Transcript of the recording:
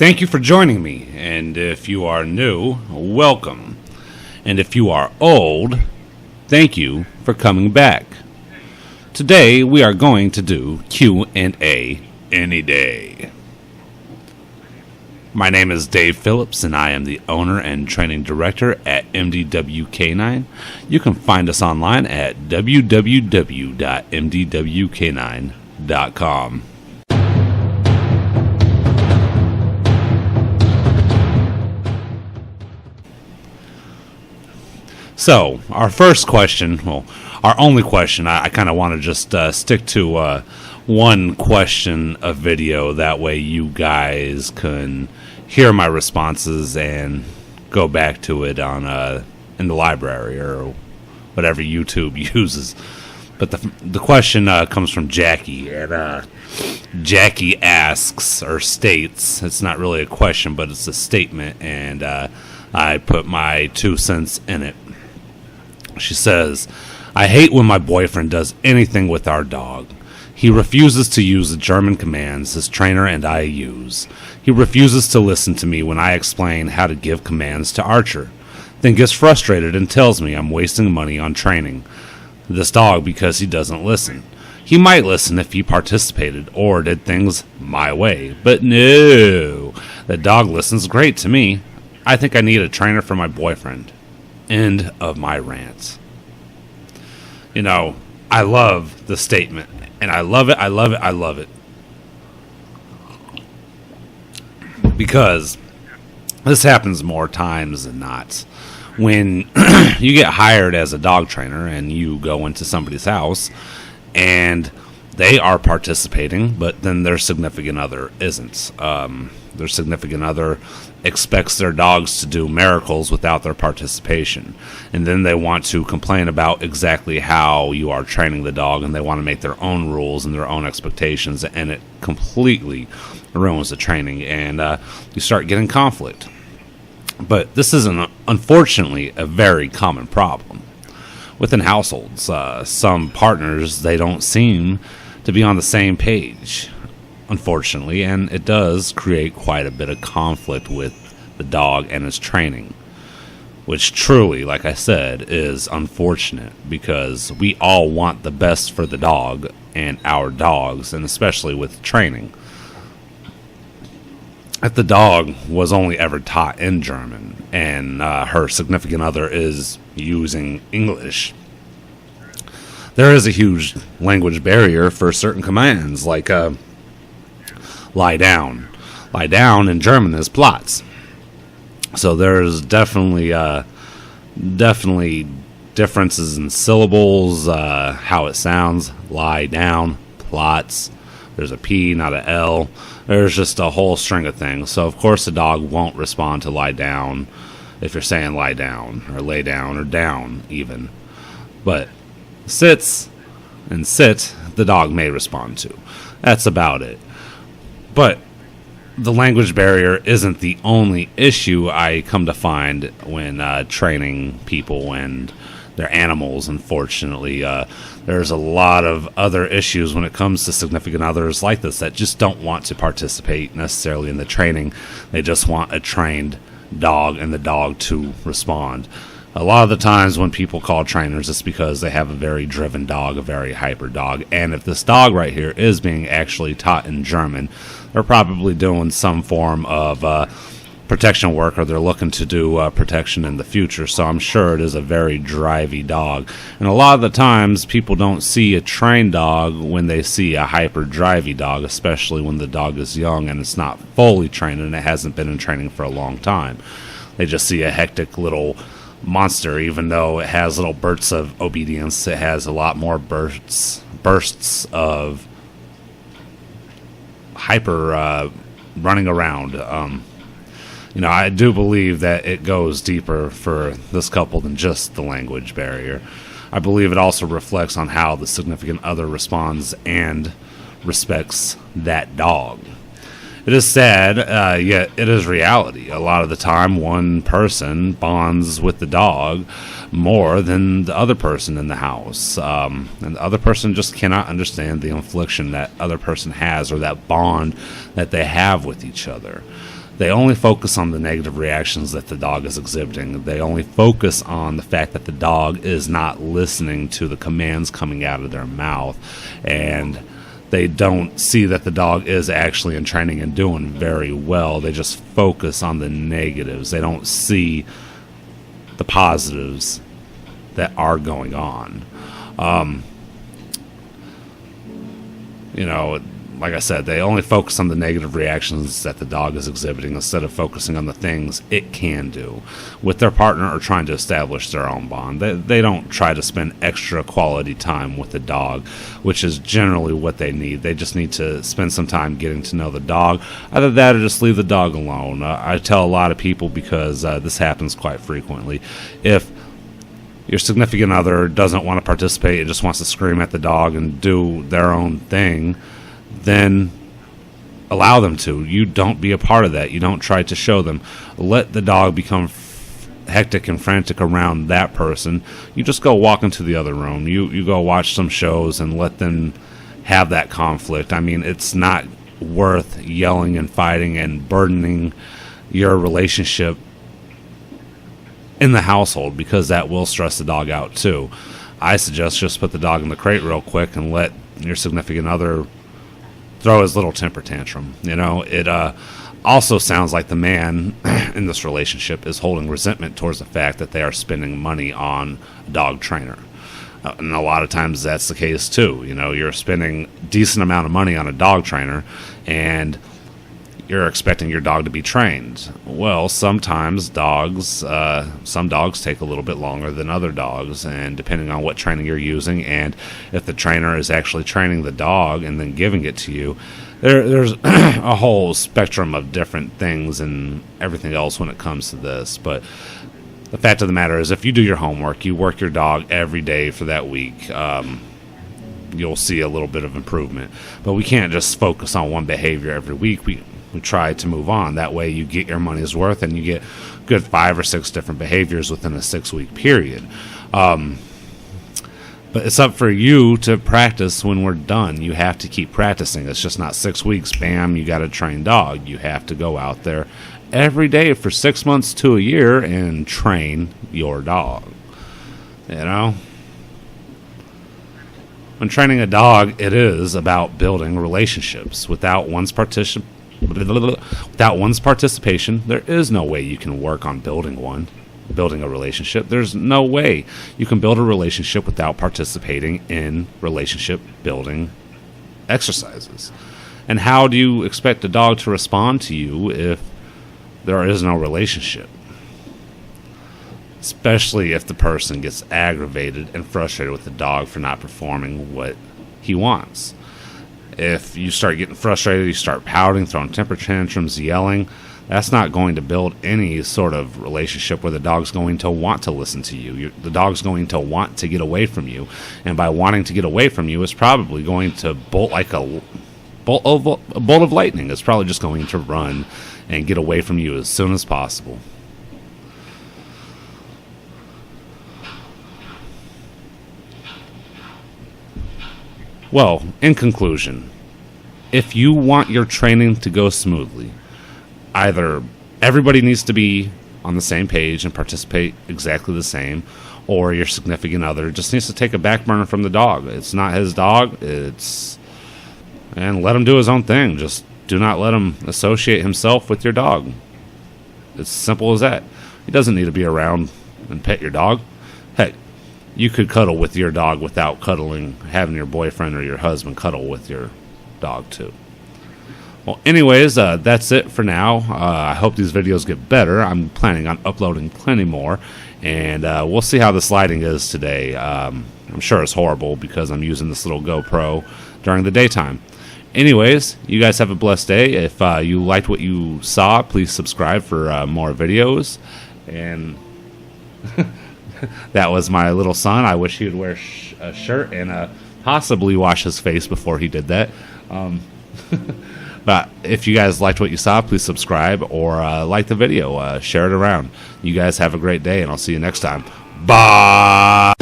Thank you for joining me, and if you are new, welcome. And if you are old, thank you for coming back. Today we are going to do Q&A any day. My name is Dave Phillips, and I am the owner and training director at MDW K9. You can find us online at www.mdwk9.com. So, our first question, well, our only question, I kind of want to just stick to one question a video. That way you guys can hear my responses and go back to it on in the library or whatever YouTube uses. But the question comes from Jackie, and Jackie asks or states, it's not really a question, but it's a statement, and I put my 2 cents in it. She says, I hate when my boyfriend does anything with our dog. He refuses to use the German commands his trainer and I use. He refuses to listen to me when I explain how to give commands to Archer, then gets frustrated and tells me I'm wasting money on training this dog because he doesn't listen. He might listen if he participated or did things my way, but no, the dog listens great to me. I think I need a trainer for my boyfriend. End of my rant. You know, I love the statement, and I love it, I love it, I love it. Because this happens more times than not. When you get hired as a dog trainer and you go into somebody's house and they are participating, but then their significant other isn't. Their significant other expects their dogs to do miracles without their participation. And then they want to complain about exactly how you are training the dog, and they want to make their own rules and their own expectations, and it completely ruins the training, and you start getting conflict. But this is, unfortunately, a very common problem within households. Some partners, they don't seem to be on the same page, unfortunately, and it does create quite a bit of conflict with the dog and its training, which truly, like I said, is unfortunate because we all want the best for the dog and our dogs, and especially with training. If the dog was only ever taught in German and her significant other is using English, there is a huge language barrier for certain commands, like lie down. Lie down in German is Platz. So there's definitely differences in syllables, how it sounds. Lie down, Platz. There's a P, not a L. There's just a whole string of things. So of course the dog won't respond to lie down if you're saying lie down or lay down or down even. But sits and sit, the dog may respond to. That's about it. But the language barrier isn't the only issue I come to find when training people and their animals, unfortunately. There's a lot of other issues when it comes to significant others like this that just don't want to participate necessarily in the training. They just want a trained dog and the dog to respond. A lot of the times when people call trainers, it's because they have a very driven dog, a very hyper dog. And if this dog right here is being actually taught in German, they're probably doing some form of protection work, or they're looking to do protection in the future. So I'm sure it is a very drivey dog. And a lot of the times people don't see a trained dog when they see a hyper drivey dog, especially when the dog is young and it's not fully trained and it hasn't been in training for a long time. They just see a hectic little monster. Even though it has little bursts of obedience, it has a lot more bursts of hyper running around. I do believe that it goes deeper for this couple than just the language barrier. I believe it also reflects on how the significant other responds and respects that dog. It is sad, yet it is reality. A lot of the time, one person bonds with the dog more than the other person in the house. And the other person just cannot understand the infliction that other person has, or that bond that they have with each other. They only focus on the negative reactions that the dog is exhibiting. They only focus on the fact that the dog is not listening to the commands coming out of their mouth, and they don't see that the dog is actually in training and doing very well. They just focus on the negatives. They don't see the positives that are going on. Like I said, they only focus on the negative reactions that the dog is exhibiting instead of focusing on the things it can do with their partner or trying to establish their own bond. They don't try to spend extra quality time with the dog, which is generally what they need. They just need to spend some time getting to know the dog. Either that or just leave the dog alone. I tell a lot of people, because this happens quite frequently, if your significant other doesn't want to participate and just wants to scream at the dog and do their own thing, then allow them to. You don't be a part of that. You don't try to show them. Let the dog become hectic and frantic around that person. You just go walk into the other room. You go watch some shows and let them have that conflict. I mean, it's not worth yelling and fighting and burdening your relationship in the household, because that will stress the dog out too. I suggest just put the dog in the crate real quick and let your significant other throw his little temper tantrum. It also sounds like the man in this relationship is holding resentment towards the fact that they are spending money on a dog trainer. And a lot of times that's the case too. You're spending a decent amount of money on a dog trainer and you're expecting your dog to be trained. Well, sometimes some dogs take a little bit longer than other dogs, and depending on what training you're using, and if the trainer is actually training the dog and then giving it to you, there's a whole spectrum of different things and everything else when it comes to this. But the fact of the matter is, if you do your homework, you work your dog every day for that week, you'll see a little bit of improvement. But we can't just focus on one behavior every week. We try to move on. That way you get your money's worth and you get good 5 or 6 different behaviors within a 6-week period. But it's up for you to practice when we're done. You have to keep practicing. It's just not 6 weeks, bam, you got a trained dog. You have to go out there every day for 6 months to a year and train your dog. When training a dog, it is about building relationships. Without one's participation, there is no way you can work on building a relationship. There's no way you can build a relationship without participating in relationship building exercises. And how do you expect a dog to respond to you if there is no relationship? Especially if the person gets aggravated and frustrated with the dog for not performing what he wants. If you start getting frustrated, you start pouting, throwing temper tantrums, yelling, that's not going to build any sort of relationship where the dog's going to want to listen to you. The dog's going to want to get away from you. And by wanting to get away from you, it's probably going to bolt like a bolt of lightning. It's probably just going to run and get away from you as soon as possible. Well, in conclusion, if you want your training to go smoothly, either everybody needs to be on the same page and participate exactly the same, or your significant other just needs to take a back burner from the dog. It's not his dog, and let him do his own thing. Just do not let him associate himself with your dog. It's simple as that. He doesn't need to be around and pet your dog. Heck, you could cuddle with your dog without having your boyfriend or your husband cuddle with your dog too. Well, anyways, that's it for now. I hope these videos get better. I'm planning on uploading plenty more, and we'll see how this lighting is today. I'm sure it's horrible because I'm using this little GoPro during the daytime. Anyways, you guys have a blessed day. If you liked what you saw, please subscribe for more videos. And that was my little son. I wish he would wear a shirt and possibly wash his face before he did that. But if you guys liked what you saw, please subscribe or like the video. Share it around. You guys have a great day, and I'll see you next time. Bye!